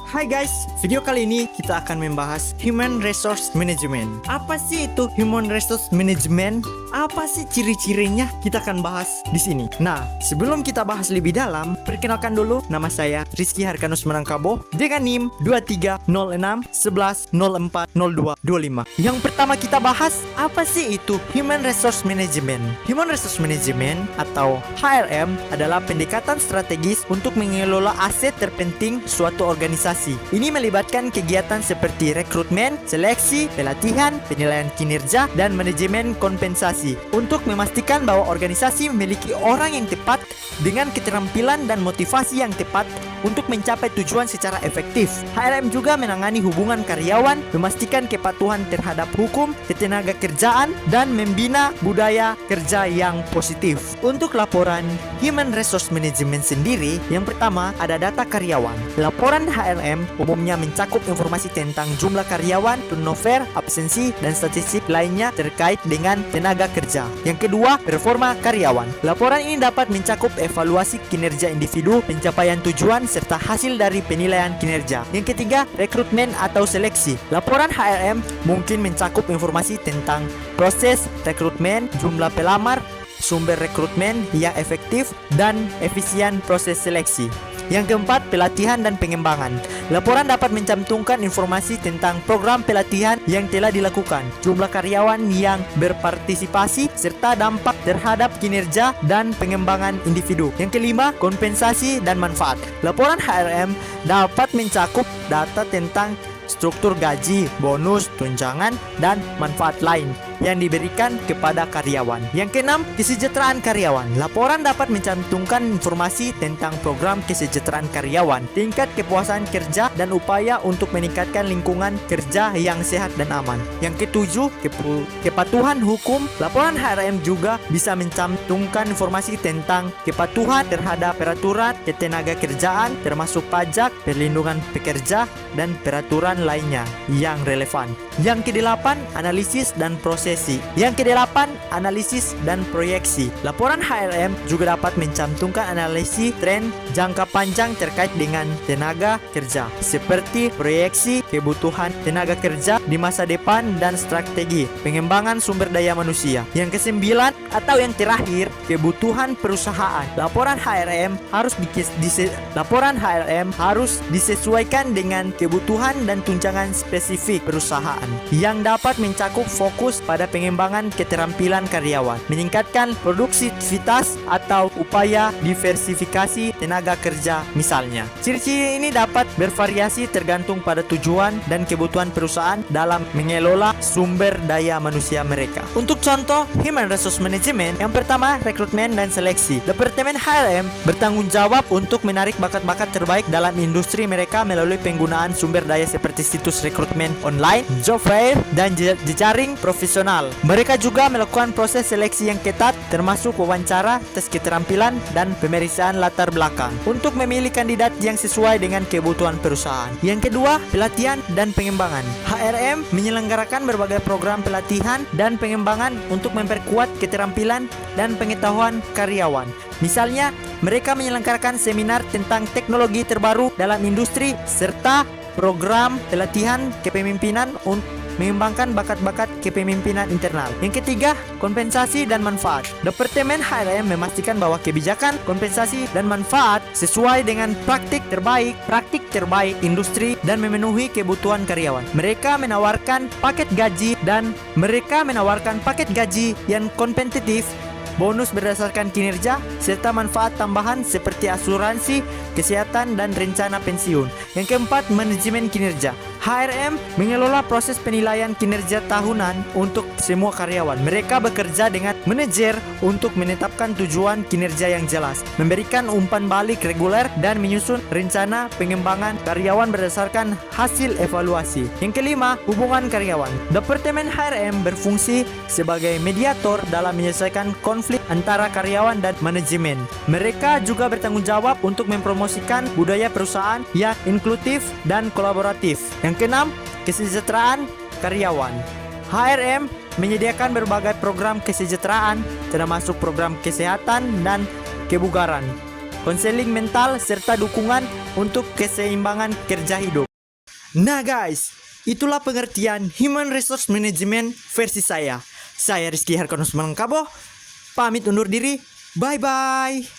Hai guys, video kali ini kita akan membahas Human Resource Management. Apa sih itu Human Resource Management? Apa sih ciri-cirinya? Kita akan bahas di sini. Nah, sebelum kita bahas lebih dalam, perkenalkan dulu nama saya Rizky Harkanus Menangkabo dengan NIM 230611040225. Yang pertama kita bahas, apa sih itu Human Resource Management? Human Resource Management atau HRM adalah pendekatan strategis untuk mengelola aset terpenting suatu organisasi. Ini melibatkan kegiatan seperti rekrutmen, seleksi, pelatihan, penilaian kinerja, dan manajemen kompensasi untuk memastikan bahwa organisasi memiliki orang yang tepat dengan keterampilan dan motivasi yang tepat untuk mencapai tujuan secara efektif. HRM juga menangani hubungan karyawan, memastikan kepatuhan terhadap hukum, ketenaga kerjaan, dan membina budaya kerja yang positif. Untuk laporan Human Resource Management sendiri, yang pertama ada data karyawan. Laporan HRM umumnya mencakup informasi tentang jumlah karyawan, turnover, absensi, dan statistik lainnya terkait dengan tenaga kerja. Yang kedua, performa karyawan. Laporan ini dapat mencakup evaluasi kinerja individu, pencapaian tujuan, serta hasil dari penilaian kinerja. Yang ketiga, rekrutmen atau seleksi. Laporan HRM mungkin mencakup informasi tentang proses rekrutmen, jumlah pelamar, sumber rekrutmen yang efektif, dan efisien proses seleksi. Yang keempat, pelatihan dan pengembangan. Laporan dapat mencantumkan informasi tentang program pelatihan yang telah dilakukan, jumlah karyawan yang berpartisipasi, serta dampak terhadap kinerja dan pengembangan individu. Yang kelima, kompensasi dan manfaat. Laporan HRM dapat mencakup data tentang struktur gaji, bonus, tunjangan, dan manfaat lain yang diberikan kepada karyawan. Yang keenam, kesejahteraan karyawan. Laporan dapat mencantumkan informasi tentang program kesejahteraan karyawan, tingkat kepuasan kerja, dan upaya untuk meningkatkan lingkungan kerja yang sehat dan aman. Yang ketujuh, kepatuhan hukum. Laporan HRM juga bisa mencantumkan informasi tentang kepatuhan terhadap peraturan ketenaga kerjaan, termasuk pajak, perlindungan pekerja, dan peraturan lainnya yang relevan. Yang kedelapan, analisis dan prosesi. Yang kedelapan, analisis dan proyeksi. Laporan HRM juga dapat mencantumkan analisis tren jangka panjang terkait dengan tenaga kerja, seperti proyeksi kebutuhan tenaga kerja di masa depan dan strategi pengembangan sumber daya manusia. Yang kesembilan atau yang terakhir, kebutuhan perusahaan. Laporan HRM harus disesuaikan dengan kebutuhan dan tunjangan spesifik perusahaan yang dapat mencakup fokus pada pengembangan keterampilan karyawan, meningkatkan produktivitas, atau upaya diversifikasi tenaga kerja misalnya. Ciri-ciri ini dapat bervariasi tergantung pada tujuan dan kebutuhan perusahaan dalam mengelola sumber daya manusia mereka. Untuk contoh Human Resource Management, yang pertama, rekrutmen dan seleksi. Departemen HRM bertanggung jawab untuk menarik bakat-bakat terbaik dalam industri mereka melalui penggunaan sumber daya seperti situs rekrutmen online, job fair, dan jejaring profesional. Mereka juga melakukan proses seleksi yang ketat, termasuk wawancara, tes keterampilan, dan pemeriksaan latar belakang untuk memilih kandidat yang sesuai dengan kebutuhan perusahaan. Yang kedua, pelatihan dan pengembangan. HRM menyelenggarakan berbagai program pelatihan dan pengembangan untuk memperkuat keterampilan dan pengetahuan karyawan. Misalnya, mereka menyelenggarakan seminar tentang teknologi terbaru dalam industri serta program pelatihan kepemimpinan untuk mengembangkan bakat-bakat kepemimpinan internal. Yang ketiga, kompensasi dan manfaat. Departemen HRM memastikan bahwa kebijakan kompensasi dan manfaat sesuai dengan praktik terbaik industri dan memenuhi kebutuhan karyawan. Mereka menawarkan paket gaji yang kompetitif, bonus berdasarkan kinerja, serta manfaat tambahan seperti asuransi, kesehatan, dan rencana pensiun. Yang keempat, manajemen kinerja. HRM mengelola proses penilaian kinerja tahunan untuk semua karyawan. Mereka bekerja dengan manajer untuk menetapkan tujuan kinerja yang jelas, memberikan umpan balik reguler, dan menyusun rencana pengembangan karyawan berdasarkan hasil evaluasi. Yang kelima, hubungan karyawan. Departemen HRM berfungsi sebagai mediator dalam menyelesaikan konflik antara karyawan dan manajemen. Mereka juga bertanggung jawab untuk mempromosikan budaya perusahaan yang inklusif dan kolaboratif. Yang keenam, kesejahteraan karyawan. HRM menyediakan berbagai program kesejahteraan, termasuk program kesehatan dan kebugaran, konseling mental, serta dukungan untuk keseimbangan kerja hidup. Nah guys, itulah pengertian Human Resource Management versi saya. Saya Rizky Harkonus Melengkabo, pamit undur diri, bye-bye.